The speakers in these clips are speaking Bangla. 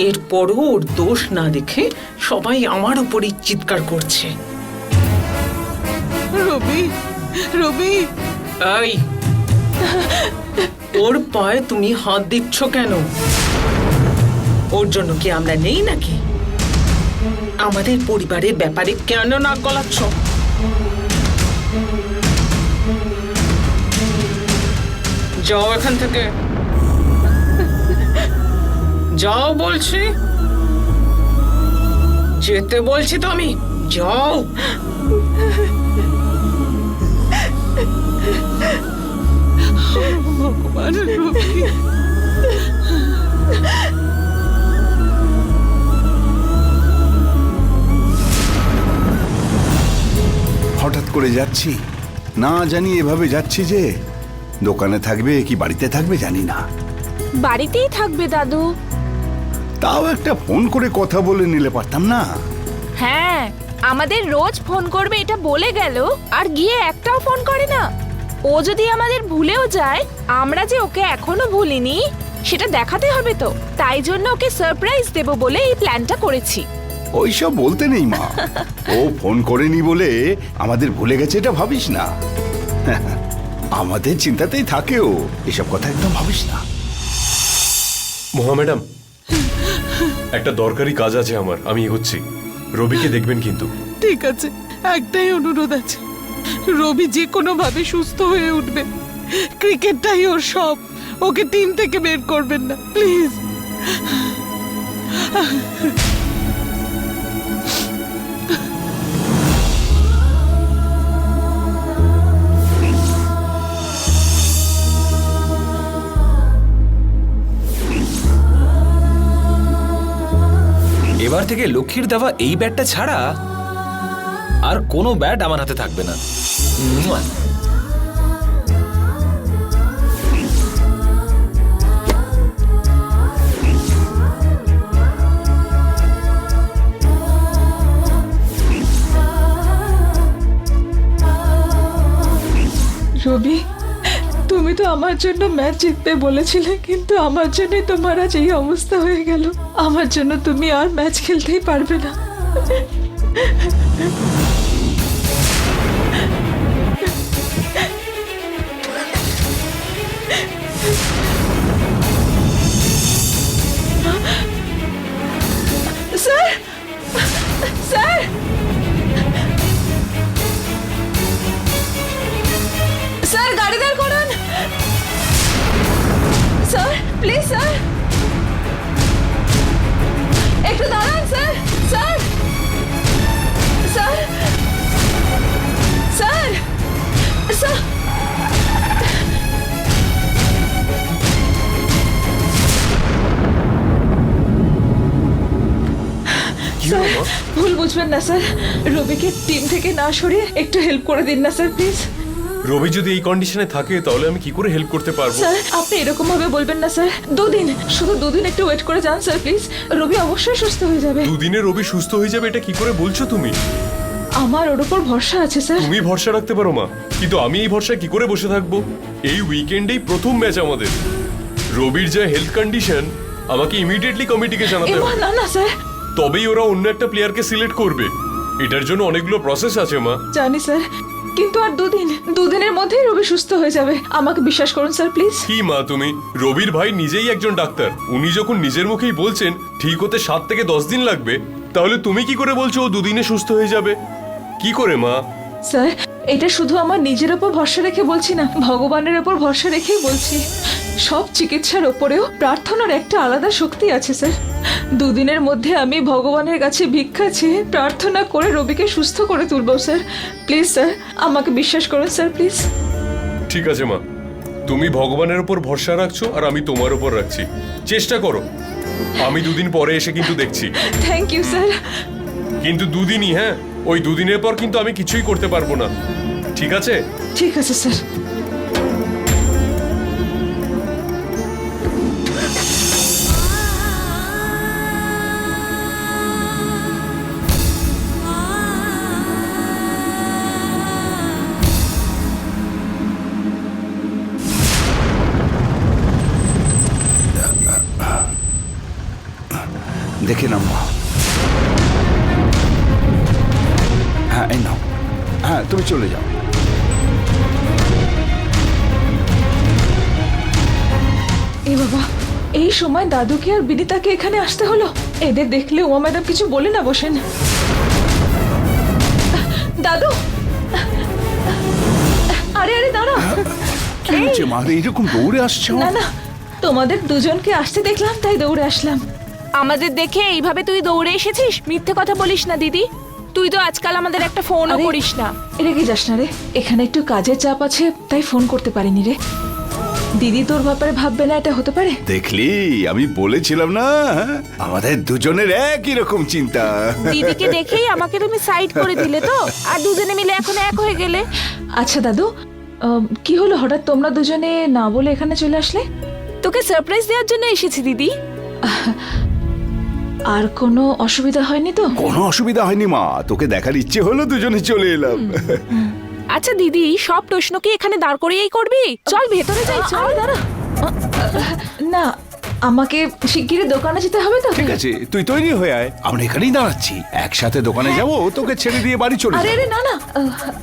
এরপরও ওর দোষ না দেখে সবাই আমার উপরই চিৎকার করছে। রবি, রবি, এই, ওর পায়ে তুমি হাত দিচ্ছ কেন? ওর জন্য কি আমরা নেই নাকি? আমাদের পরিবারের ব্যাপারে কেন নাক গলাচ্ছ? যাও এখান থেকে, যাও বলছি, যেতে বলছি তো আমি, যাও। ভগবান, রবি। হঠাৎ করে যাচ্ছি, না জানি এভাবে যাচ্ছি যে দোকানে থাকবে কি বাড়িতে থাকবে জানি না। বাড়িতেই থাকবে দাদু। তাও একটা ফোন করে কথা বলে নিলে পারতাম না? হ্যাঁ, আমাদের রোজ ফোন করবে এটা বলে গেল, আর গিয়ে একটাও ফোন করে না। ও যদি আমাদের ভুলেও যায়, আমরা যে ওকে এখনো ভুলিনি সেটা দেখাতে হবে তো। তাই জন্য ওকে সারপ্রাইজ দেব বলে এই প্ল্যানটা করেছি। ওইসব বলতে নেই মা, ও ফোন করেনি বলে আমাদের ভুলে গেছে এটা ভাবিস না। আমাদের চিন্তাতেই থাকে ও, এসব কথা একদম ভাবিস না। মহা ম্যাডাম, একটা দরকারি কাজ আছে আমার, আমি এগোচ্ছি। রবিকে দেখবেন কিন্তু। ঠিক আছে, একটাই অনুরোধ আছে, রবি যে কোনো ভাবে সুস্থ হয়ে উঠবে। ক্রিকেটটাই ওর সব, ওকে টিম থেকে বের করবেন না প্লিজ। এবার থেকে লক্ষ্মীর দেওয়া এই ব্যাটটা ছাড়া আর কোনো ব্যাট আমার হাতে থাকবে না। রবি, তুমি তো আমার জন্য ম্যাচ জিততে বলেছিলে, কিন্তু আমার জন্যই তোমার আজ এই অবস্থা হয়ে গেল। আমার জন্য তুমি আর ম্যাচ খেলতেই পারবে না। স্যার, স্যার, স্যার গাড়ি দাঁড় করুন। স্যার প্লিজ, স্যার একটু দাঁড়ান। Sir, sir, sir, sir, sir. Sir ভুল বুঝবেন না স্যার, রবিকে টিম থেকে না সরিয়ে একটু হেল্প করে দিন না স্যার প্লিজ। রবি যদি এই কন্ডিশনে থাকে তাহলে আমি কি করে হেল্প করতে পারবো? স্যার আপনি এরকম ভাবে বলবেন না স্যার, দুদিন, শুধু দুদিন একটু ওয়েট করে যান স্যার প্লিজ। রবি অবশ্যই সুস্থ হয়ে যাবে। দুদিনে রবি সুস্থ হয়ে যাবে এটা কি করে বলছো তুমি? আমার ওর উপর ভরসা আছে স্যার। তুমি ভরসা রাখতে পারো মা, কিন্তু আমি এই ভরসায় কি করে বসে থাকবো? এই উইকেন্ডেই প্রথম ম্যাচ আমাদের। রবির যা হেলথ কন্ডিশন, আমাকে ইমিডিয়েটলি কমিটিকে জানাতে হবে। না না স্যার, তবেই ওরা অন্য একটা প্লেয়ারকে সিলেক্ট করবে। এটার জন্য অনেকগুলো প্রসেস আছে মা। জানি স্যার, কিন্তু আর দুদিনের মধ্যেই রবি সুস্থ হয়ে যাবে, আমাকে বিশ্বাস করুন স্যার প্লিজ। কি মা তুমি? রবির ভাই নিজেই একজন ডাক্তার, উনি যখন নিজের মুখেই বলছেন ঠিক হতে 7 থেকে 10 দিন লাগবে, তাহলে তুমি কি করে বলছো ও দুদিনে সুস্থ হয়ে যাবে? কি করে মা? স্যার এটা শুধু আমার নিজের ওপর ভরসা রেখে বলছি না, ভগবানের ওপর ভরসা রেখেই বলছি। সব চিকিৎসার ওপরেও প্রার্থনার একটা আলাদা শক্তি আছে স্যার। দুদিনের মধ্যে আমি ভগবানের কাছে ভিক্ষা চেয়ে প্রার্থনা করে রবিকে সুস্থ করে তুলবো স্যার। প্লিজ স্যার আমাকে বিশ্বাস করুন স্যার প্লিজ। ঠিক আছে মা, তুমি ভগবানের উপর ভরসা রাখছো আর আমি তোমার উপর রাখছি। চেষ্টা করো, আমি দুদিন পরে এসে কিন্তু দেখছি। Thank you sir. কিন্তু দুদিনই, হ্যাঁ, ওই দুদিনের পর কিন্তু আমি কিছুই করতে পারবো না। ঠিক আছে? ঠিক আছে স্যার। দেখে নাও মা। হ্যাঁ এই নাও। হ্যাঁ তুমি চলে যাও। এ বাবা, এই সময় দাদুকে আর বিনিতাকে এখানে আসতে হলো। এদের দেখলে উমা ম্যাডাম কিছু বলে না বসেন। দাদু, আরে আরে দাঁড়াও। কি হয়েছে মা, এইরকম দৌড়ে আসছো? না না, তোমাদের দুজনকে আসতে দেখলাম তাই দৌড়ে আসলাম। আমাদের দেখে এইভাবে তুই দৌড়ে এসেছিস? মিথ্যে কথা বলিস না দিদি। তুই তো আজকাল আমাদের একটা ফোনও আরে, করিস না। রেগে যাস না রে, এখানে একটু কাজের চাপ আছে তাই ফোন করতে পারিনি রে। দিদি তোর ব্যাপারে ভাববে না এটা হতে পারে? দেখলি, আমি বলেছিলাম না আমাদের দুজনের একই রকম চিন্তা। দিদিকে দেখেই আমাকে তুমি সাইড করে দিলে তো, আর দুজনে মিলে এখন এক হয়ে গেলে। আচ্ছা দাদু, কি হলো হঠাৎ তোমরা দুজনে না বলে এখানে চলে আসলে? তোকে সারপ্রাইজ দেওয়ার জন্য এসেছি দিদি। আর কোনো অসুবিধা হয়নি তো? কোনো অসুবিধা হয়নি মা, তোকে দেখার ইচ্ছে হলো দুজনে চলে এলাম। আচ্ছা দিদি, সব প্রশ্ন কি এখানে দাঁড় করিয়েই করবি? চল ভেতরে যাই, চল। দাঁড়া, না আমাকে শিগগিরই দোকানে যেতে হবে তো। ঠিক আছে, তুই তৈরি হয়ে আয়, আমরা এখানেই দাঁড়াচ্ছি। একসাথে দোকানে যাবো, তোকে ছেড়ে দিয়ে বাড়ি চলে আরে যাবো। আরে না না,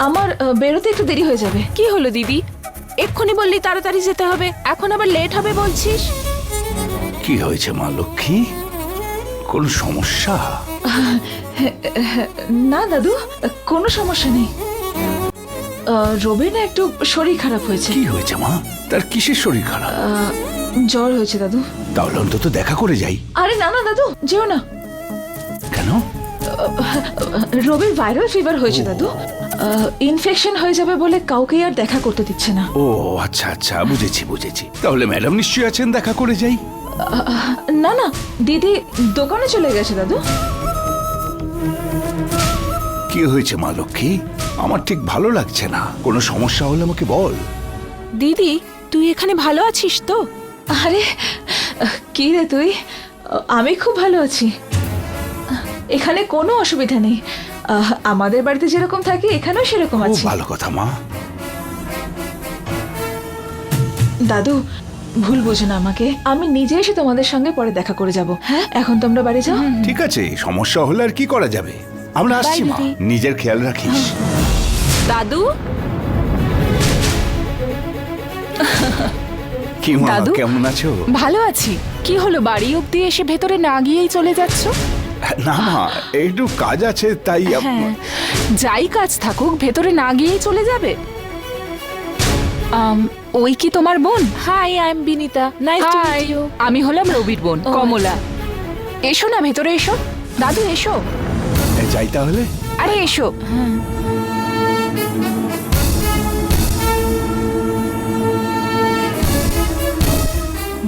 আমার বেরোতে একটু দেরি হয়ে যাবে। কি হলো দিদি? এক্ষুনি বললি তাড়াতাড়ি যেতে হবে, এখন আবার লেট হবে বলছিস। কি হয়েছে মা লক্ষ্মী, কোন সমস্যা? না দাদু, কোনো সমস্যা নেই। রবির না একটু শরীর খারাপ হয়েছে। কি হয়েছে মা, তার কিসের শরীর খারাপ? জ্বর হয়েছে দাদু। তাহলে অন্তত দেখা করে যাই। আরে না না দাদু, যেও না। কেন? রবির ভাইরাল ফিভার হয়েছে দাদু। ইনফেকশন হয়ে যাবে বলে কাউকেই আর দেখা করতে দিচ্ছে না। ও আচ্ছা আচ্ছা, বুঝেছি বুঝেছি। তাহলে ম্যাডাম নিশ্চয়ই আছেন, দেখা করে যাই। না না, দিদি দোকানে চলে গেছে দাদু। কি হয়েছে মা লক্ষ্মী, আমার ঠিক ভালো লাগছে না। কোনো সমস্যা হলে আমাকে বল। দিদি, তুই এখানে ভালো আছিস তো? আরে কি রে তুই, আমি খুব ভালো আছি। এখানে কোনো অসুবিধা নেই। আমাদের বাড়িতে যেরকম থাকি এখানেও সেরকম খুব আছে। ভালো কথা মা। দাদু ভুল বোঝো না আমাকে, আমি নিজে এসে তোমাদের সঙ্গে পরে দেখা করে যাব। হ্যাঁ, এখন তোমরা বাড়ি যাও। ঠিক আছে, সমস্যা হলে আর কি করা যাবে, আমরা আসছি মা। দিদি। নিজের খেয়াল রাখিস। দাদু, কি মা, দাদু? কেমন আছো? ভালো আছি। কি হলো, বাড়ি অব্দি এসে ভেতরে না গিয়েই চলে যাচ্ছ? না মা, একটু কাজ আছে তাই। হ্যাঁ, যাই কাজ থাকুক ভেতরে না গিয়েই চলে যাবে। ওই কি তোমার বোন? Hi, I am Binita. Nice to meet you. আমি হলাম রবির বোন, কমলা। এসো না ভেতরে, এসো। দাদু এসো। যাই তাহলে। আরে এসো।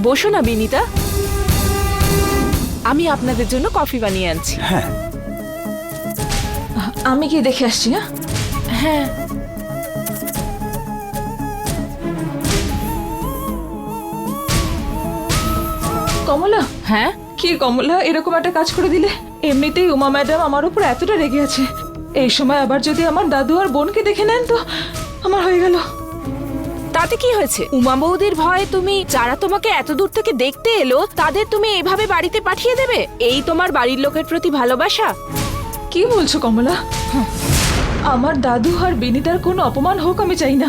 বসো না বিনিতা, আমি আপনাদের জন্য কফি বানিয়ে আনছি। হ্যাঁ আমি কি দেখে আসছি। হ্যাঁ হ্যাঁ, কমলা। হ্যাঁ, কি কমলা, এরকম একটা কাজ করে দিলে? এমনিতেই উমা ম্যাডাম আমার উপর এতটা রেগে আছে, এই সময় আবার যদি আমার দাদু আর বোনকে দেখে নেন তো আমার হয়ে গেল। তাতে কি হয়েছে? উমা বৌদির ভয়ে তুমি, যারা তোমাকে এত দূর থেকে দেখতে এলো, তাদের তুমি এভাবে বাড়িতে পাঠিয়ে দেবে? এই তোমার বাড়ির লোকের প্রতি ভালোবাসা? কি বলছো কমলা? আমার দাদু আর বিনিতার কোনো অপমান হোক আমি চাই না,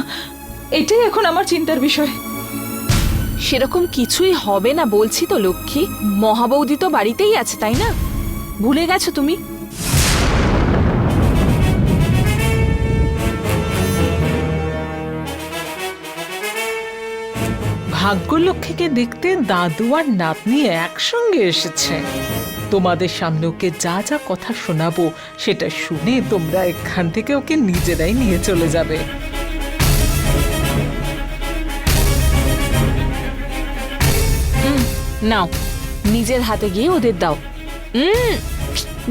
এটাই এখন আমার চিন্তার বিষয়। সেরকম কিছুই হবে না বলছি তো লক্ষ্মী। মহাবৌদি তো বাড়িতেই আছে, তাই না? ভুলে গেছো তুমি? ভাগ্যলক্ষ্মীকে দেখতে দাদু আর নাতনি একসঙ্গে এসেছে। তোমাদের সামনে ওকে যা যা কথা শোনাবো সেটা শুনে তোমরা এখান থেকে ওকে নিজেরাই নিয়ে চলে যাবে। নাও, নিজের হাতে গিয়ে ওদের দাও।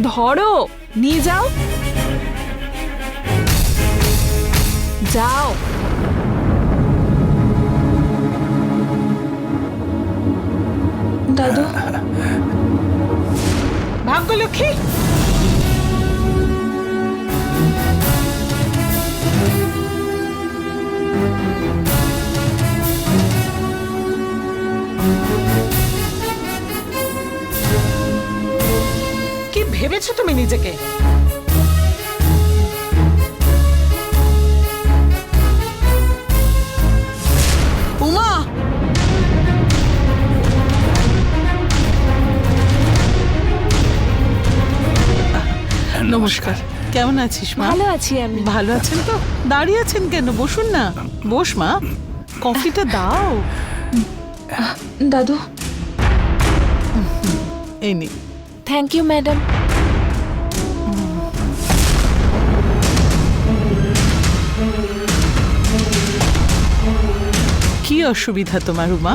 ধরো, নিয়ে যাও। যাও। দাদু, ভাগ্যলক্ষ্মী, ভেবেছো তুমি নিজেকে? উমা, নমস্কার। কেমন আছিস মা? ভালো আছি আমি। ভালো আছেন তো? দাঁড়িয়ে আছেন কেন? বসুন না। বস মা, কফিটা দাও। দাদু, এই নে। Thank you madam. কি অসুবিধা তোমার উমা?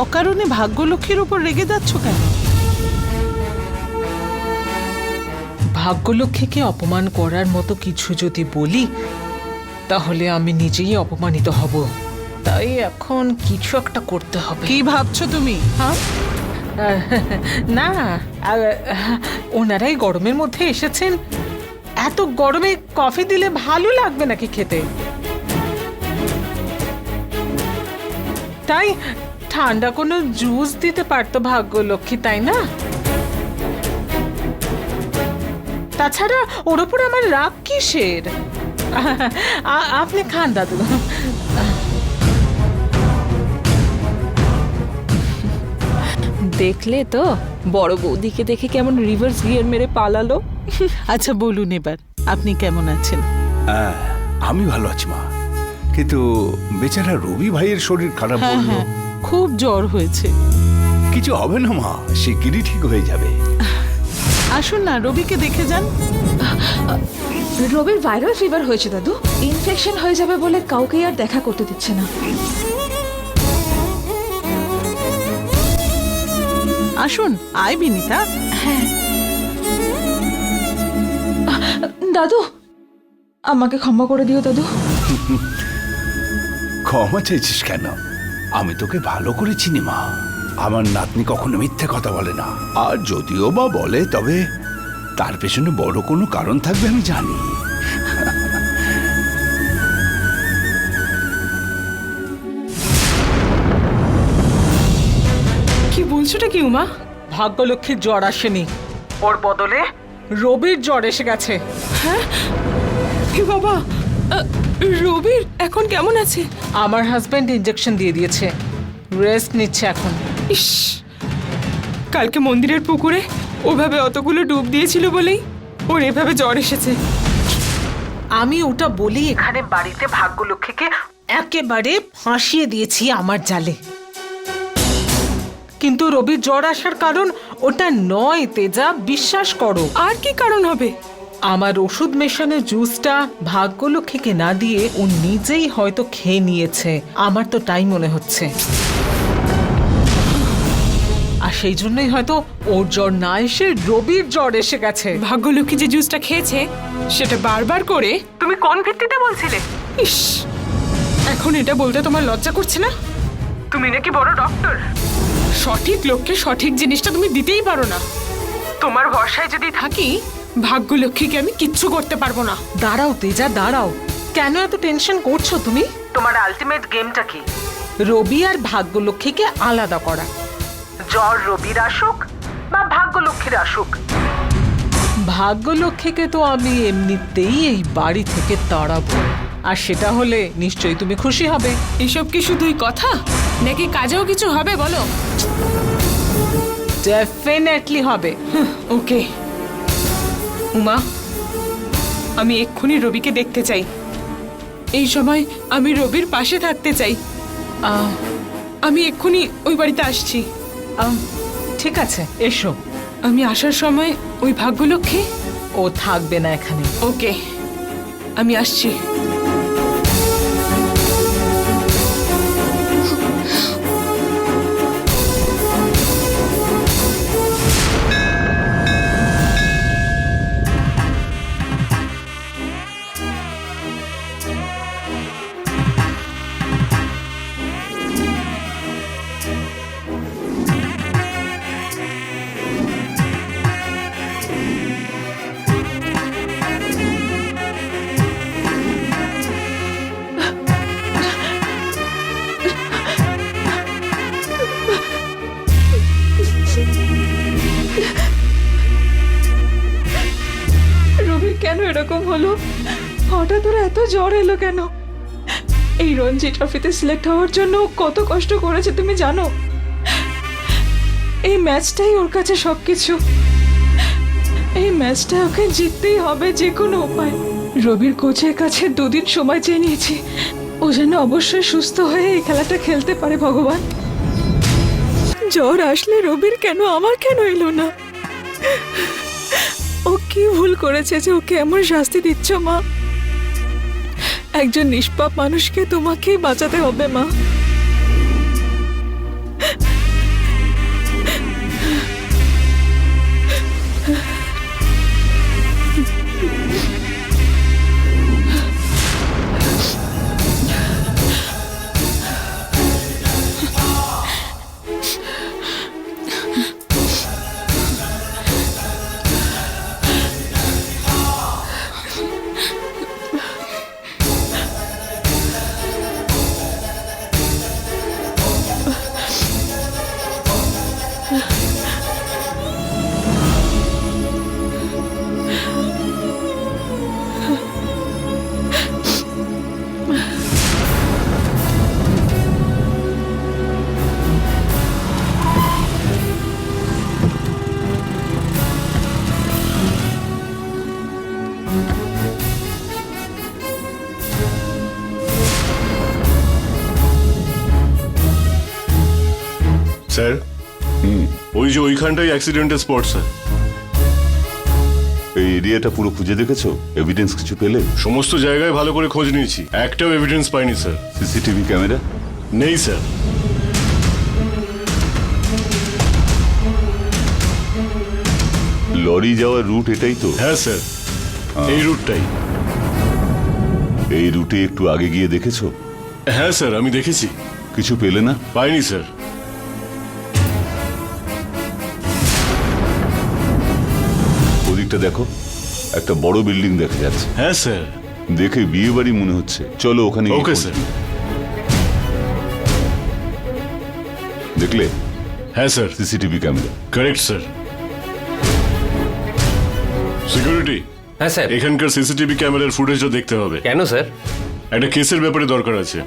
অকারণে ভাগ্যলক্ষ্মীর উপর রেগে যাচ্ছ কেন? ভাগ্যলক্ষ্মীকে অপমান করার মতো কিছু যদি বলি তাহলে আমি নিজেই অপমানিত হব। তাই এখন কিছু একটা করতে হবে। কি ভাবছো তুমি? হ্যাঁ? না, ওনারাই গরমের মধ্যে এসেছেন, এত গরমে কফি দিলে ভালো লাগবে নাকি খেতে? তাই ঠান্ডা কোনো জুস দিতে পারতো ভাগ্যলক্ষ্মী, তাই না? তাছাড়া ওর ওপর আমার রাগ কিসের? আপনি খান দাদু। দেখলে তো বড় বৌদিকে দেখে কেমন রিভার্স গিয়ার মেরে পালালো। আচ্ছা বলুন এবার, আপনি কেমন আছেন? হ্যাঁ, আমি ভালো আছি মা, কিন্তু বেচারা রবি ভাইয়ের শরীর খারাপ হ্যাঁ বললো। হ্যাঁ, খুব জ্বর হয়েছে। কিছু হবে না মা, শিগগিরই ঠিক হয়ে যাবে। আসুন না, রবিকে দেখে যান। রবির ভাইরাল ফিভার হয়েছে দাদু। ইনফেকশন হয়ে যাবে বলে কাউকেই আর দেখা করতে দিচ্ছে না। আসুন, আয় বিনিতা। দাদু, আমাকে ক্ষমা করে দিও দাদু। ক্ষমা চাইছিস কেন? আমি তোকে ভালো করে চিনি মা। আমার নাতনি কখনো মিথ্যে কথা বলে না, আর যদিও বা বলে তবে তার পেছনে বড় কোনো কারণ থাকবে আমি জানি। কি বলছোটা কি উমা? ভাগ্যলক্ষ্মীর জ্বর আসেনি, ওর বদলে রবির জ্বর এসে গেছে। এ বাবা, রবির এখন কেমন আছে? আমার হাজবেন্ড ইনজেকশন দিয়ে দিয়েছে, রেস্ট নিচ্ছে এখন। ইস, কালকে মন্দিরের পুকুরে ওভাবে অতগুলো ডুব দিয়েছিল বলেই ওর এভাবে জ্বর এসেছে। আমি ওটা বলি এখানে বাড়িতে ভাগ্যলক্ষ্মীকে একেবারে ফাঁসিয়ে দিয়েছি আমার জালে। কিন্তু রবির জ্বর আসার কারণ ওটা নয় তেজা, বিশ্বাস করো। আর কি কারণ হবে? আমার ওষুধ মেশানো জুসটা ভাগ্যলক্ষ্মীকে না দিয়ে ও নিজেই হয়তো খেয়ে নিয়েছে, আমার তো তাই মনে হচ্ছে। আর সেই জন্যই হয়তো ওর জ্বর না এসে রবির জ্বর এসে গেছে। ভাগ্যলক্ষ্মী যে জুসটা খেয়েছে সেটা বারবার করে তুমি কোন ভিত্তিতে বলছিলে? ইস, এখন এটা বলতে তোমার লজ্জা করছে না? তুমি নাকি বড় ডক্টর, সঠিক লোককে সঠিক জিনিসটা তুমি দিতেই পারো না। তোমার ভরসায় যদি থাকি, ভাগ্যলক্ষ্মীকে আমি কিচ্ছু করতে পারবো না। দাঁড়াও তেজা, দাঁড়াও। কেন এত টেনশন করছো তুমি? তোমার আলটিমেট গেমটা কি? রবি আর ভাগ্যলক্ষ্মীকে আলাদা করা। জ্বর রবির আসুক বা ভাগ্যলক্ষ্মীর আসুক, ভাগ্যলক্ষ্মীকে তো আমি এমনিতেই এই বাড়ি থেকে তাড়াবো। আর সেটা হলে নিশ্চয়ই তুমি খুশি হবে। এসব কি শুধুই কথা, নাকি কাজেও কিছু হবে বলো? ডেফিনেটলি হবে। ওকে উমা, আমি এক্ষুনি রবিকে দেখতে চাই। এই সময় আমি রবির পাশে থাকতে চাই। আমি এক্ষুনি ওই বাড়িতে আসছি। ঠিক আছে, এসো। আমি আসার সময় ওই ভাগ্যলক্ষ্মী ও থাকবে না এখানে। ওকে, আমি আসছি। এরকম হলো? হঠাৎ ওর এত জ্বর এলো কেন? এই রঞ্জি ট্রফিতে সিলেক্ট হওয়ার জন্য ও কত কষ্ট করেছে তুমি জানো? এই ম্যাচটাই ওর কাছে সবকিছু। এই ম্যাচটা ওকে জিততেই হবে যে কোনো উপায়। রবির কোচের কাছে 2 দিন সময় চেয়ে নিয়েছি, ও যেন অবশ্যই সুস্থ হয়ে এই খেলাটা খেলতে পারে। ভগবান, জ্বর আসলে রবির কেন, আমার কেন এলো না? ও কি ভুল করেছে যে ওকে এমন শাস্তি দিচ্ছ মা? একজন নিষ্পাপ মানুষকে তোমাকেই বাঁচাতে হবে মা। স্যার, ওই যে ওইখানটাই অ্যাক্সিডেন্টের স্পট স্যার। এই এরিয়াটা পুরো খুঁজে দেখেছো? এভিডেন্স কিছু পেলে? সমস্ত জায়গায় ভালো করে খোঁজ নিয়েছি, একটাও এভিডেন্স পাইনি স্যার। CCTV camera? নেই স্যার। লরি যাওয়ার রুট এটাই তো? হ্যাঁ স্যার, এই রুটটাই। এই রুটে একটু আগে গিয়ে দেখেছো? হ্যাঁ স্যার, আমি দেখেছি। কিছু পেলে না? পাইনি স্যার। ওদিকটা দেখো, একটা বড় বিল্ডিং দেখা যাচ্ছে। হ্যাঁ স্যার। দেখে বিয়ে বাড়ি মনে হচ্ছে, চলো ওখানে গিয়ে ওকে খোঁজ স্যার। নিই। দেখলে? হ্যাঁ sir. CCTV camera. Correct sir. Security, হ্যাঁ স্যার। এখানকার সিসিটিভি ক্যামেরার ফুটেজটা দেখতে হবে। কেন স্যার? একটা কেসের ব্যাপারে দরকার আছে।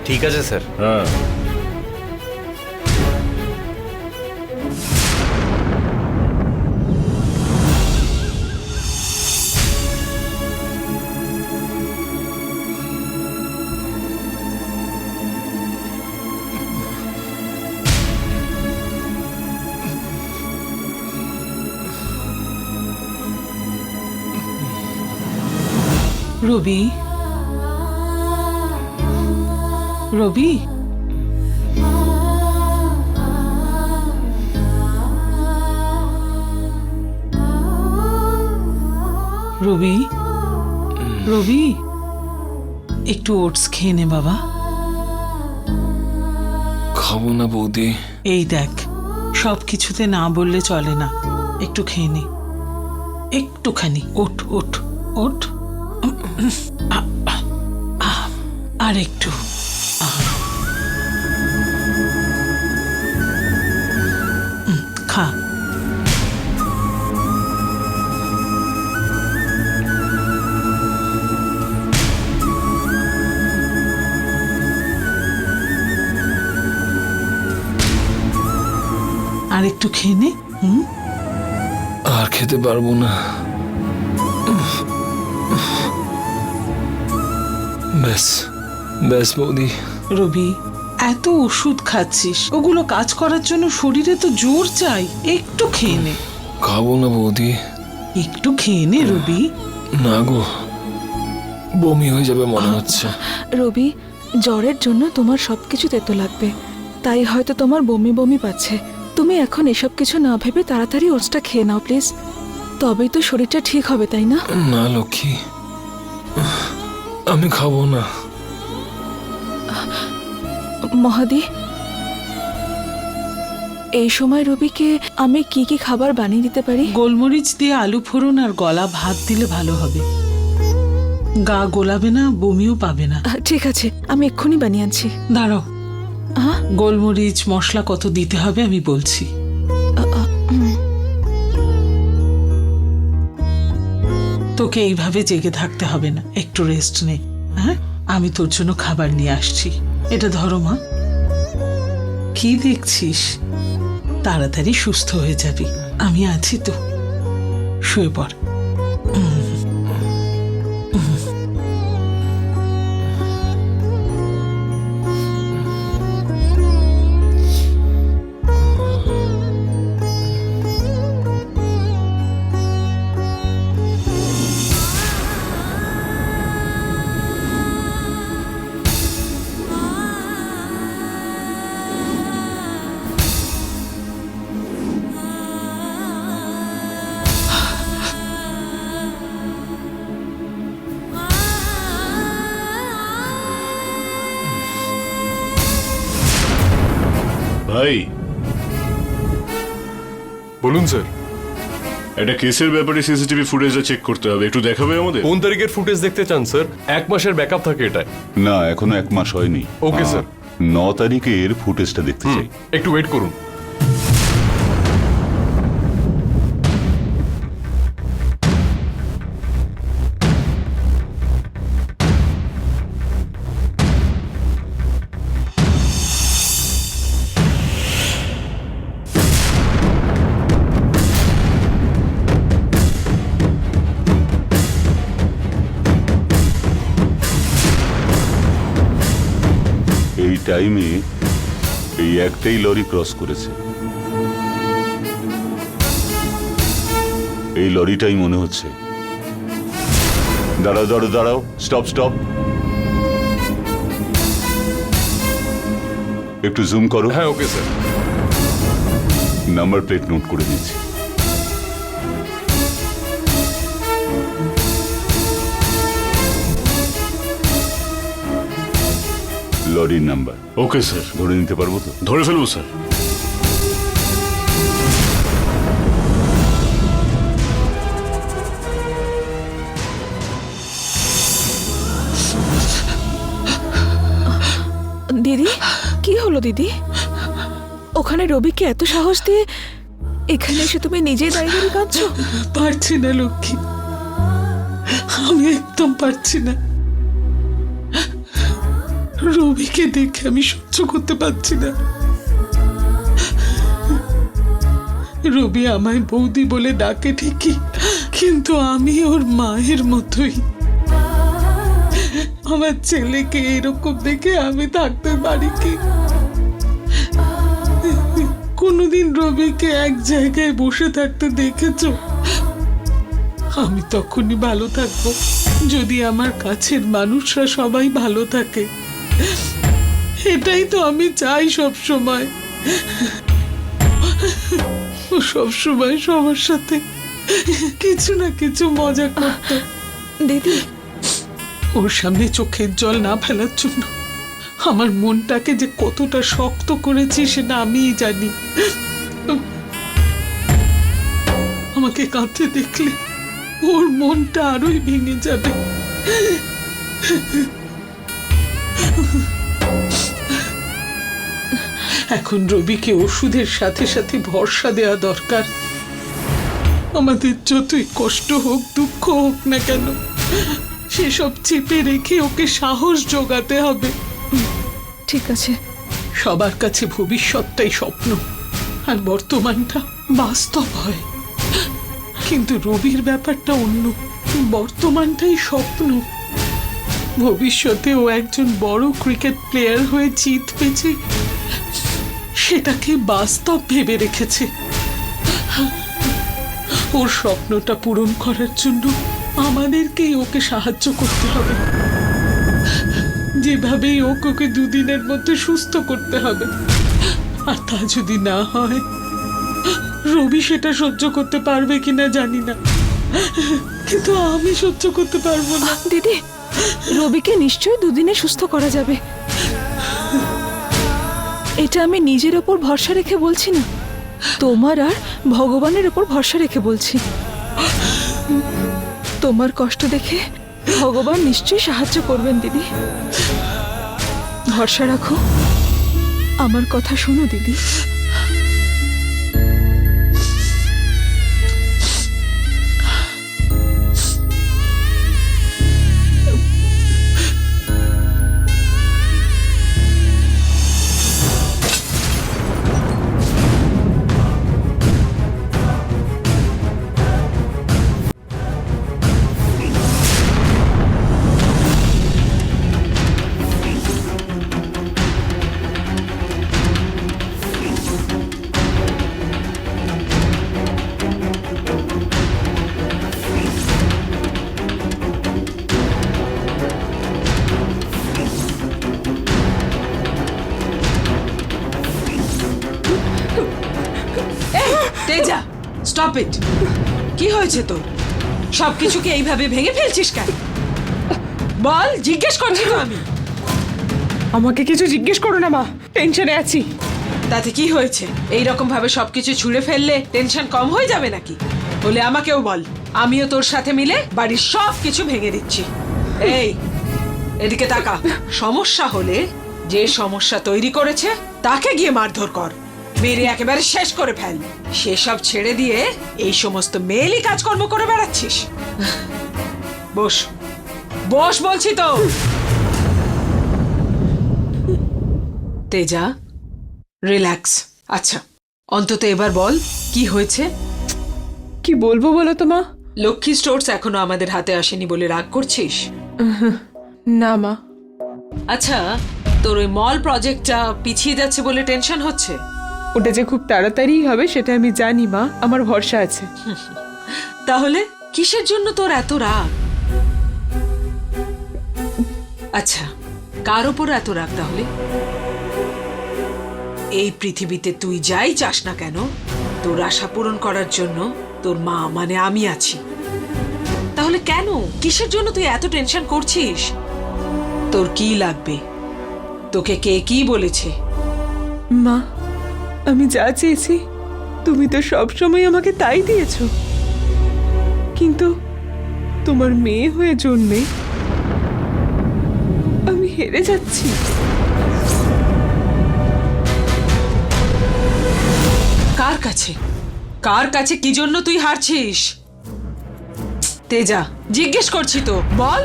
ঠিক আছে স্যার। হ্যাঁ। রবি, রবি, রবি, রবি, একটু ওটস খেয়ে নে বাবা। খাবো না বৌদি। এই দেখ, সব কিছুতে না বললে চলে না, একটু খেয়ে নে, একটুখানি। ওঠ ওঠ ওঠ, আর একটু। খা। আর একটু খেয়ে নে। আর খেতে পারবো না। ব্যাস ব্যাস বৌদি। রবি, এত ওষুধ খাচ্ছিস, ওগুলো কাজ করার জন্য শরীরে তো জোর চাই, একটু খেয়ে নে। খাবো না বৌদি। একটু খেয়ে নে রবি। না গো, বমি হয়ে যাবে মনে হচ্ছে। রবি, জ্বরের জন্য তোমার সবকিছু তেতো লাগবে, তাই হয়তো তোমার বমি বমি পাচ্ছে। তুমি এখন এসব কিছু না ভেবে তাড়াতাড়ি ওটসটা খেয়ে নাও প্লিজ, তবেই তো শরীরটা ঠিক হবে, তাই না? না লক্ষ্মী, আমি খাবো না। মহাদি, এই সময় রবিকে আমি কি কি খাবার বানিয়ে দিতে পারি? গোলমরিচ দিয়ে আলু ফোড়ন আর গলা ভাত দিলে ভালো হবে। গা গোলাবে না, বমিও পাবে না। ঠিক আছে, আমি এক্ষুনি বানিয়ে আনছি। দাঁড়াও, গোলমরিচ মশলা কত দিতে হবে আমি বলছি। তোকে এইভাবে জেগে থাকতে হবে না, একটু রেস্ট নে। হ্যাঁ, আমি তোর জন্য খাবার নিয়ে আসছি। এটা ধরো মা। কি দেখছিস? তাড়াতাড়ি সুস্থ হয়ে যাবি, আমি আছি তো। শুয়ে পড়। ভাই, বলুন স্যার। একটা কেসের ব্যাপারে সিসিটিভি ফুটেজটা চেক করতে হবে, একটু দেখাবে আমাদের? কোন তারিখের ফুটেজ দেখতে চান স্যার? 1 মাসের ব্যাকআপ থাকে এটায়। না, এখনো 1 মাস হয়নি। ওকে, স্যার। 9 তারিখের ফুটেজটা দেখতে চাই। একটু ওয়েট করুন। এই টাইমে এই একটাই লরি ক্রস করেছে। এই লরিটাই মনে হচ্ছে। দাঁড়াও দাঁড়াও দাঁড়াও, স্টপ স্টপ। একটু জুম করো। হ্যাঁ, okay sir. Number plate note করে দিচ্ছি। লরির নাম্বার ওকে স্যার। ধরে নিতে পারবো তো? ধরে ফেলবো স্যার। দিদি, কি হলো দিদি? ওখানে রবিকে এত সাহস দিয়ে এখানে এসে তুমি নিজেই দাঁড়িয়ে দাঁড়িয়ে কাঁদছো? পারছি না লক্ষ্মী, আমি একদম পারছি না। রবিকে দেখে আমি সহ্য করতে পারছি না। রবি আমায় বৌদি বলে ডাকে ঠিকই, কিন্তু আমি ওর মায়ের মতোই। আমার ছেলেকে এরকম দেখে আমি থাকতে পারি কি? কোনোদিন রবিকে এক জায়গায় বসে থাকতে দেখেছো? আমি তখনই ভালো থাকবো যদি আমার কাছের মানুষরা সবাই ভালো থাকে। এটাই তো আমি চাই সব সময়। ও সব সময় সবার সাথে কিছু না কিছু মজা করতো। দিদি, ওর সামনে চোখের জল না ফেলার জন্য আমার মনটাকে যে কতটা শক্ত করেছি সেটা আমিই জানি। আমাকে কাঁদতে দেখলে ওর মনটা আরোই ভেঙে যাবে। এখন রবিকে ওষুধের সাথে সাথে ভরসা দেওয়া দরকার। আমাদের যতই কষ্ট হোক, দুঃখ হোক না কেন, সেসব চেপে রেখে ওকে সাহস জোগাতে হবে। ঠিক আছে। সবার কাছে ভবিষ্যৎটাই স্বপ্ন আর বর্তমানটা বাস্তব হয়, কিন্তু রবির ব্যাপারটা অন্য। বর্তমানটাই স্বপ্ন, ভবিষ্যতে ও একজন বড় ক্রিকেট প্লেয়ার হয়ে জিতবে, সেটাকে বাস্তব ভেবে রেখেছে। ওর স্বপ্নটা পূরণ করার জন্য আমাদেরকেই ওকে সাহায্য করতে হবে। যেভাবেই ওকে 2 দিনের মধ্যে সুস্থ করতে হবে। আর তা যদি না হয়, রবি সেটা সহ্য করতে পারবে কিনা জানি না, কিন্তু আমি সহ্য করতে পারবো না। দিদি, রবিকে নিশ্চয়ই 2 দিনে সুস্থ করা যাবে। এটা আমি নিজের ওপর ভরসা রেখে বলছি না, তোমার আর ভগবানের ওপর ভরসা রেখে বলছি। তোমার কষ্ট দেখে ভগবান নিশ্চয়ই সাহায্য করবেন দিদি। ভরসা রাখো, আমার কথা শোনো দিদি। ইট। কি হয়েছে তোর? সবকিছুকে এইভাবে ভেঙে ফেলছিস কেন? বল, জিজ্ঞেস করছি তো আমি। আমাকে কিছু জিজ্ঞেস করো না মা, টেনশনে আছি। তাতে কি হয়েছে? এই রকম ভাবে সবকিছু ছুঁড়ে ফেললে টেনশন কম হয়ে যাবে নাকি? বলে আমাকেও বল, আমিও তোর সাথে মিলে বাড়ির সব কিছু ভেঙে দিচ্ছি। এই, এদিকে তাকা। সমস্যা হলে যে সমস্যা তৈরি করেছে তাকে গিয়ে মারধর কর, মেরে একেবারে শেষ করে ফেল। সেসব ছেড়ে দিয়ে এই সমস্ত মেয়েলি কাজকর্ম করে বেড়াচ্ছিস। বস, বস বলছি তো। তেজা, রিল্যাক্স। আচ্ছা, অন্তত এবার বল কি হয়েছে? কি বলবো বলো তো মা? লক্ষ্মী স্টোর্স এখনো আমাদের হাতে আসেনি বলে রাগ করছিস? না মা। আচ্ছা, তোর ওই মল প্রজেক্টটা পিছিয়ে যাচ্ছে বলে টেনশন হচ্ছে? ওটা যে খুব তাড়াতাড়ি হবে সেটা আমি জানি মা, আমার ভরসা আছে। তাহলে কিসের জন্য তোর এত রাগ? আচ্ছা, কার ওপর এত রাগ তাহলে? এই পৃথিবীতে তুই যাই চাস না কেন, তোর আশা পূরণ করার জন্য তোর মা মানে আমি আছি। তাহলে কেন, কিসের জন্য তুই এত টেনশন করছিস? তোর কি লাগবে? তোকে কে কি বলেছে? মা, আমি যা চেয়েছি তুমি তো সবসময় আমাকে তাই দিয়েছো, কিন্তু তোমার মেয়ে হয়ে জন্মে আমি হেরে যাচ্ছি। কার কাছে? কার কাছে কি জন্য তুই হারছিস? তেজা, জিজ্ঞেস করছি তো, বল।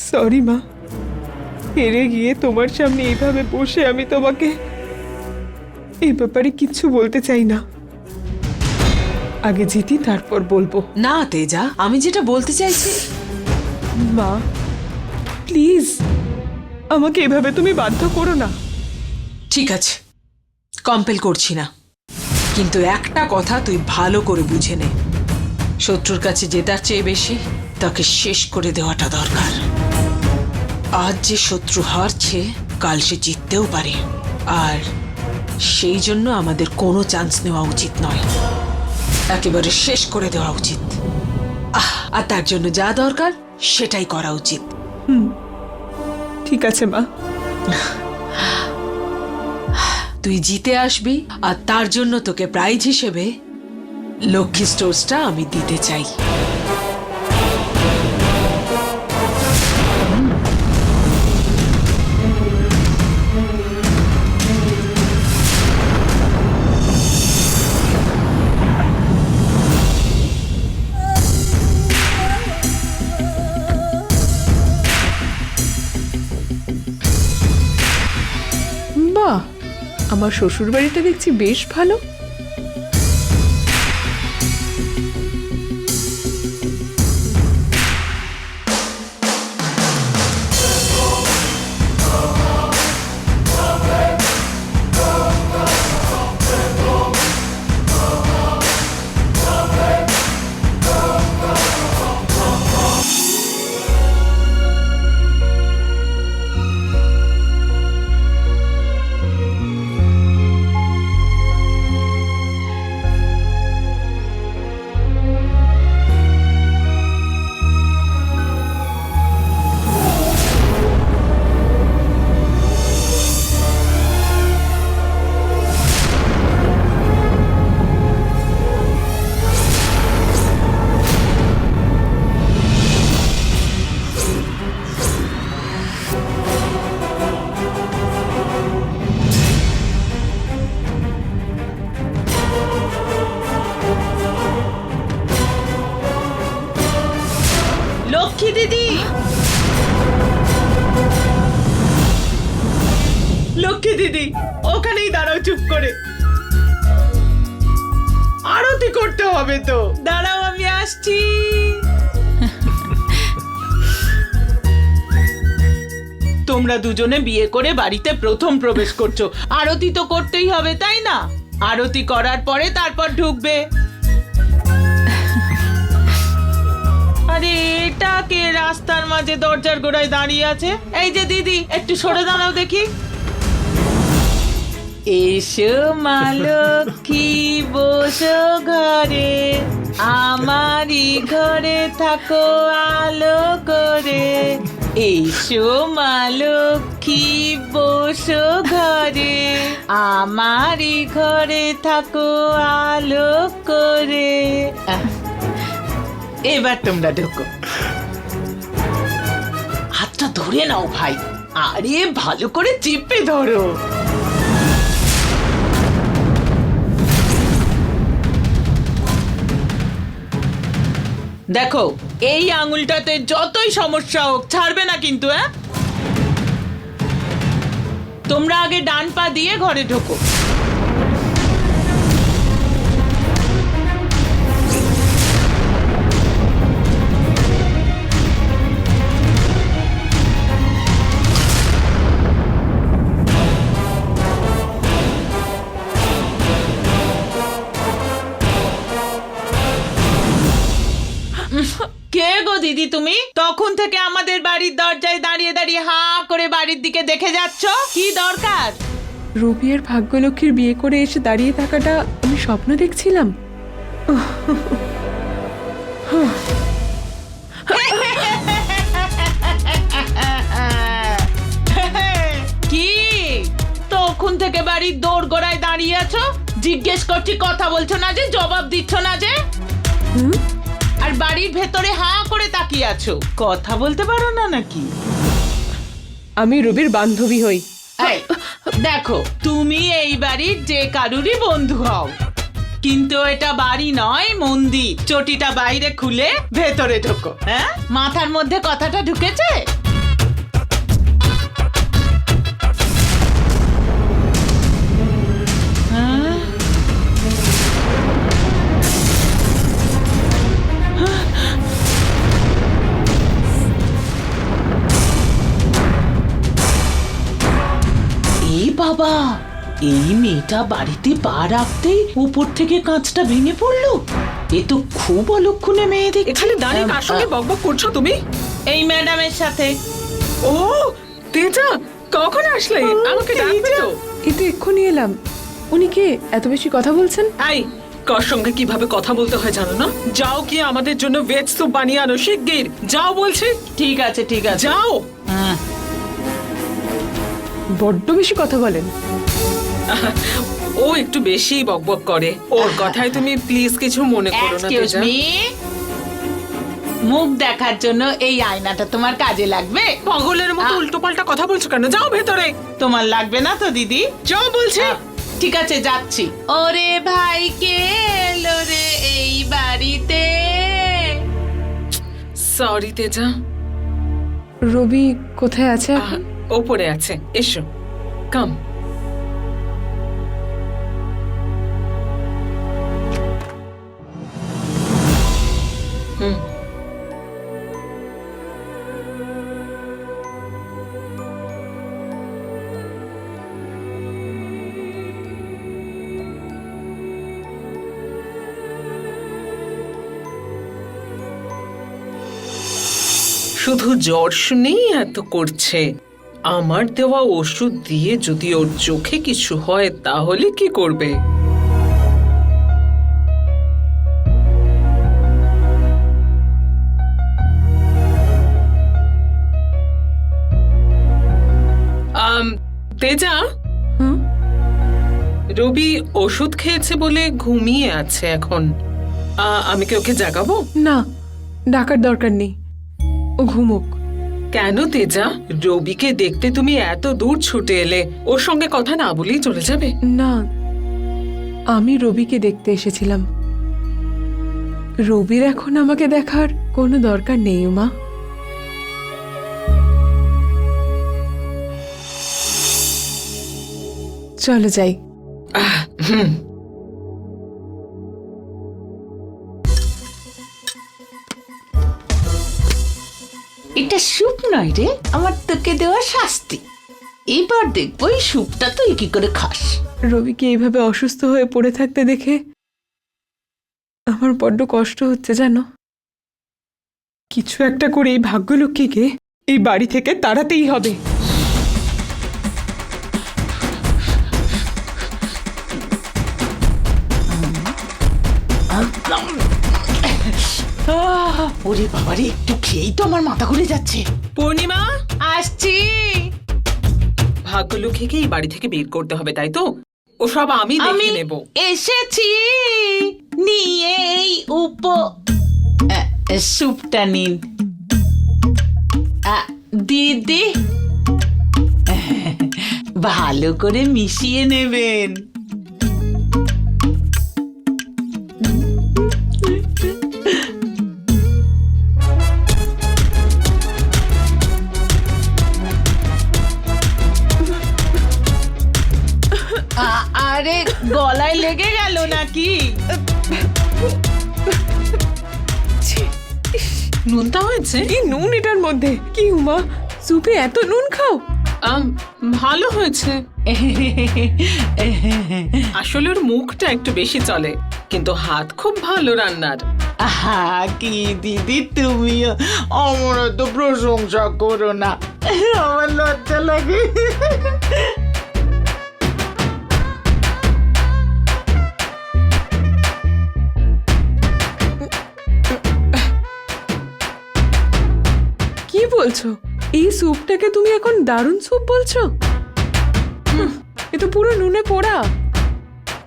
সরি মা, হেরে গিয়ে তোমার সামনে এইভাবে বসে আমি তোমাকে এই ব্যাপারে কিচ্ছু বলতে চাই না। আগে জিতি তারপর বলবো। না তেজা, আমি যেটা বলতে চাইছি। মা প্লিজ, আমাকে এভাবে তুমি বাধ্য করো না। ঠিক আছে, কম্পেল করছি না, কিন্তু একটা কথা তুই ভালো করে বুঝে নে। শত্রুর কাছে জেতার চেয়ে বেশি তাকে শেষ করে দেওয়াটা দরকার। আজ যে শত্রু হারছে, কাল সে জিততেও পারে, আর সেই জন্য আমাদের কোনো চান্স নেওয়া উচিত নয়, একেবারে শেষ করে দেওয়া উচিত। আর তার জন্য যা দরকার সেটাই করা উচিত। ঠিক আছে মা। তুই জিতে আসবি, আর তার জন্য তোকে প্রাইজ হিসেবে লক্ষ্মী স্টোর্সটা আমি দিতে চাই। বাহ, আমার শ্বশুর বাড়িটা দেখছি বেশ ভালো। লক্ষ্মী দিদি, লক্ষ্মী দিদি, ওখানেই দাঁড়াও চুপ করে। আরতি করতে হবে তো, দাঁড়াও আমি আসছি। তোমরা দুজনে বিয়ে করে বাড়িতে প্রথম প্রবেশ করছো, আরতি তো করতেই হবে তাই না? আরতি করার পরে তারপর ঢুকবে। আরে এটা কে রাস্তার মাঝে দরজার গোড়ায় দাঁড়িয়ে আছে? এই যে দিদি, একটু সরে দাঁড়াও দেখি। এসো মা লক্ষ্মী বসো ঘরে, আমারই ঘরে থাকো আলো করে। এসো মা লক্ষ্মী বসো ঘরে, আমারই ঘরে থাকো আলো করে। এবার তোমরা ঢোকো। হাতটা ধরে নাও ভাই, আরে ভালো করে চেপে ধরো। দেখো এই আঙুলটাতে যতই সমস্যা হোক ছাড়বে না কিন্তু। তোমরা আগে ডান পা দিয়ে ঘরে ঢোকো। কে গো দিদি তুমি? তখন থেকে আমাদের বাড়ির দরজায় দাঁড়িয়ে দাঁড়িয়ে হাঁ করে বাড়ির দিকে দেখে যাচ্ছ, কি দরকার? রবি আর ভাগ্যলক্ষ্মীর বিয়ে করে এসে দাঁড়িয়ে থাকাটা আমি স্বপ্ন দেখছিলাম। কি তখন থেকে বাড়ির দৌড় গোড়ায় দাঁড়িয়ে আছো? জিজ্ঞেস করছি, কথা বলছো না যে, জবাব দিচ্ছ না যে, আর বাড়ির ভেতরে হাঁ করে তাকিয়ে আছো, কথা বলতে পারো না নাকি? আমি রবির বান্ধবী হই। এই, দেখো তুমি এই বাড়ির যে কারুরই বন্ধু হও, কিন্তু এটা বাড়ি নয় মন্দির। চটিটা বাইরে খুলে ভেতরে ঢোকো। হ্যাঁ, মাথার মধ্যে কথাটা ঢুকেছে? বাবা, এই মেয়েটা বাড়িতে পা রাখতেই উপর থেকে কাঁচটা ভেঙে পড়লো। এ তো খুব অলক্ষণে মেয়েদের। এখানে দাঁড়িয়ে কার সঙ্গে বকবক করছো তুমি? এই ম্যাডামের সাথে। ও তেজা, কখন আসলে? আমাকে ডাকবে তো? এই তো এক্ষুনি এলাম। উনি কে? এত বেশি কথা বলছেন? এই, কার সঙ্গে কিভাবে কথা বলতে হয় জানো না? যাও কি আমাদের জন্য ভেজ স্যুপ বানিয়ে আনো শিগগির। যাও বলছি। ঠিক আছে ঠিক আছে, যাও। বড্ড বেশি কথা বলেন। ও একটু বেশি বকবক করে, ওর কথায় তুমি প্লিজ কিছু মনে করো না এক্সকিউজ তেজা। মি, মুখ দেখার জন্য এই আয়নাটা তোমার কাজে লাগবে? পাগলের মতো উল্টোপাল্টা কথা বলছো কেন? যাও ভেতরে। তোমার লাগবে না তো দিদি? যাও বলছি। ঠিক আছে যাচ্ছি। ওরে ভাই কে এলো রে এই বাড়িতে? সরি তেজা। রবি কোথায় আছে? ওপরে আছে, এসো, কাম। শুধু জ্বর শুনেই এত করছে। আমার দেওয়া ওষুধ দিয়ে যদি ওর চোখে কিছু হয় তাহলে কি করবে? তেজা, রবি ওষুধ খেয়েছে বলে ঘুমিয়ে আছে এখন। আমি কি ওকে জাগাবো? না, ডাকার দরকার নেই, ও ঘুমুক। কেন তেজা? রবিকে দেখতে তুমি এত দূর ছুটে এলে, ওর সঙ্গে কথা না বলেই চলে যাবে? না, আমি রবিকে দেখতে এসেছিলাম। রবির এখন আমাকে দেখার কোনো দরকার নেই মা। চলো যাই। এটা স্যুপ নয় রে, আমার তোকে দেওয়া শাস্তি। এবার দেখবো এই স্যুপটা তুই কি করে খাস। রবিকে এইভাবে অসুস্থ হয়ে পড়ে থাকতে দেখে আমার বড্ড কষ্ট হচ্ছে জানো। কিছু একটা করে এই ভাগ্যলক্ষ্মীকে এই বাড়ি থেকে তাড়াতেই হবে। ওরে বাবারে, একটু খেয়েই তো আমার মাথা ঘুরে যাচ্ছে। পূর্ণিমা, আসছি। ভাগ্যলক্ষ্মীকে এই বাড়ি থেকে বের করতে হবে, তাই তো? ওসব আমি দেখে নেব। এসেছি, নিয়ে এই স্যুপটা নিন। দিদি, ভালো করে মিশিয়ে নেবেন। আরে গলায় লেগে গেল নাকি? নুনটা হয়েছে? কি নুন এটার মধ্যে? কি উমা, সুপে এত নুন খাও? ভালো হয়েছে। আসলে ওর মুখটা একটু বেশি চলে, কিন্তু হাত খুব ভালো রান্নার। কি দিদি, তুমিও আমার তো প্রশংসা করো না, আমার লজ্জা লাগে। কি বলছো? এই স্যুপটাকে তুমি এখন দারুণ স্যুপ বলছো? এ তো পুরো নুনে পোড়া।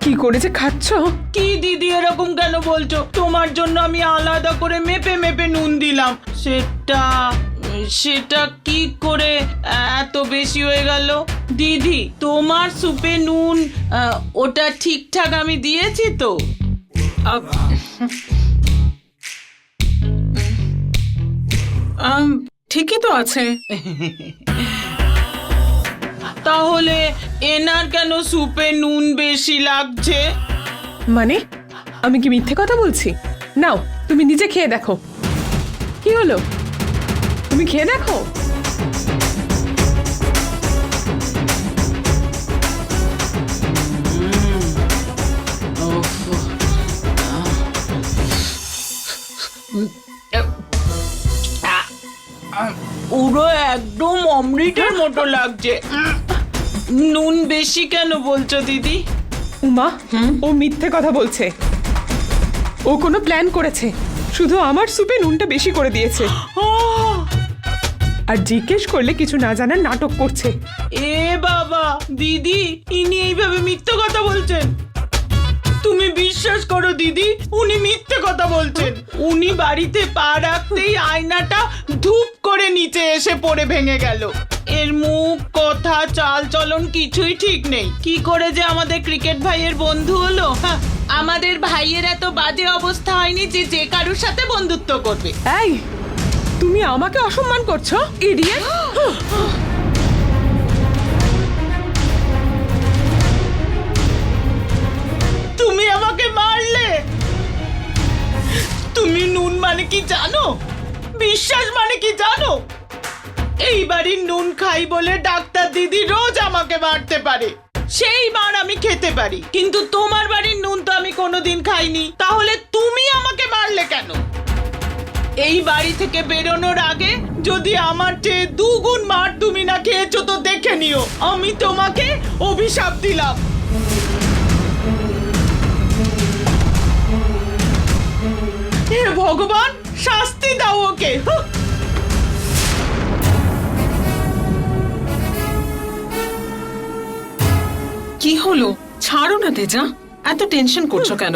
কি করে যে খাচ্ছ? কি দিদি এরকম কেন বলছো? তোমার জন্য আমি আলাদা করে মেপে মেপে নুন দিলাম। সেটা কি করে এত বেশি হয়ে গেল? দিদি, তোমার সুপে নুন ওটা ঠিকঠাক আমি দিয়েছি তো? ঠিকই তো আছে। তাহলে এনার কেন সুপে নুন বেশি লাগছে? মানে আমি কি মিথ্যে কথা বলছি? নাও তুমি নিজে খেয়ে দেখো। কি হলো, তুমি খেয়ে দেখো। পুরো একদম অমৃতের মতো লাগছে। নুন বেশি কেন বলছো দিদি? উমা, ও মিথ্যে কথা বলছে। ও কোনো প্ল্যান করেছে, শুধু আমার সুপে নুনটা বেশি করে দিয়েছে। আর জিজ্ঞেস করলে কিছু না জানার নাটক করছে। এ বাবা, দিদি ইনি এইভাবে মিথ্যে কথা বলছেন? তুমি বিশ্বাস করো দিদি, উনি মিথ্যে কথা বলছেন। উনি বাড়িতে পা রাখতেই আয়নাটা ধূপ করে নিচে এসে পড়ে ভেঙে গেল। এর মুখ, কথা, চাল চলন কিছুই ঠিক নেই। কি করে যে আমাদের ক্রিকেট ভাইয়ের বন্ধু হলো? আমাদের ভাইয়ের এত বাজে অবস্থা হয়নি যে যে কারোর সাথে বন্ধুত্ব করবে। এই, তুমি আমাকে অসম্মান করছো, ইডিয়েট! তুমি আমাকে মারলে। তুমি নুন মানে কি জানো? বিশ্বাস মানে কি জানো? এই বাড়ির নুন খাই বলে ডাক্তার দিদি রোজ আমাকে মারতে পারে, সেই মার আমি খেতে পারি, কিন্তু তোমার বাড়ির নুন তো আমি কোনোদিন খাইনি। তাহলে তুমি আমাকে মারলে কেন? এই বাড়ি থেকে বেরোনোর আগে যদি আমার চেয়ে দুগুণ মার তুমি না খেয়েছো তো দেখে নিও। আমি তোমাকে অভিশাপ দিলাম। হে ভগবান, শাস্তি দাও ওকে। কি হলো? ছাড়ো না তেজা, এত টেনশন করছো কেন?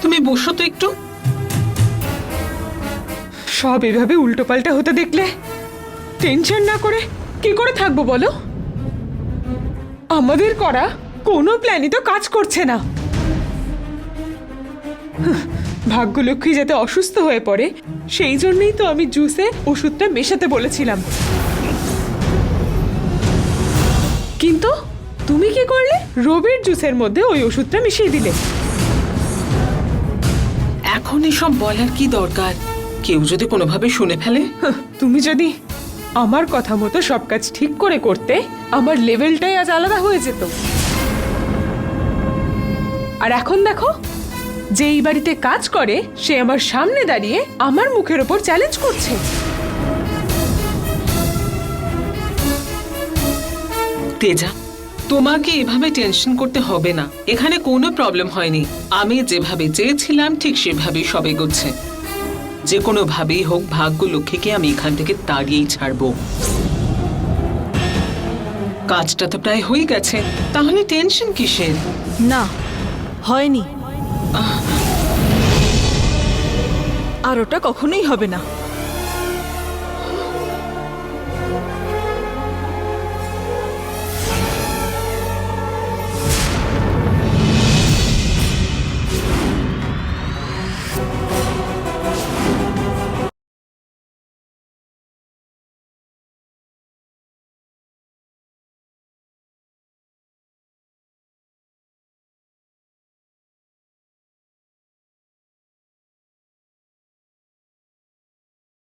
তুমি বসো তো একটু। সব এভাবে উল্টোপাল্টা হতে দেখলে টেনশন না করে কি করে থাকবো বলো? আমাদের করা কোনো প্ল্যানই তো কাজ করছে না। ভাগ্যলক্ষ্মী যাতে অসুস্থ হয়ে পড়ে সেই জন্যই তো আমি জুসে ওষুধটা মেশাতে বলেছিলাম। কিন্তু তুমি কি করলে? রবির জুসের মধ্যে ওই ওষুধটা মিশিয়ে দিলে। এখন এসব বলার কি দরকার? কেউ যদি কোনোভাবে শুনে ফেলে? তুমি যদি আমার কথা মতো সব কাজ ঠিক করে করতে, আমার লেভেলটাই আজ আলাদা হয়ে যেত। আর এখন দেখো, যে এই বাড়িতে কাজ করে সে আমার সামনে দাঁড়িয়ে আমার মুখের ওপর চ্যালেঞ্জ করছে। তেজা, তোমাকে এভাবে টেনশন করতে হবে না, এখানে কোনো প্রবলেম হয়নি। আমি যেভাবে চেয়েছিলাম ঠিক সেভাবে সব এগোচ্ছে। যে কোনো ভাবেই হোক ভাগ্য লক্ষ্মীকে আমি এখান থেকে তাড়িয়েই ছাড়বো। কাজটা তো প্রায় হয়ে গেছে, তাহলে টেনশন কিসের? না, হয়নি। আর ওটা কখনোই হবে না।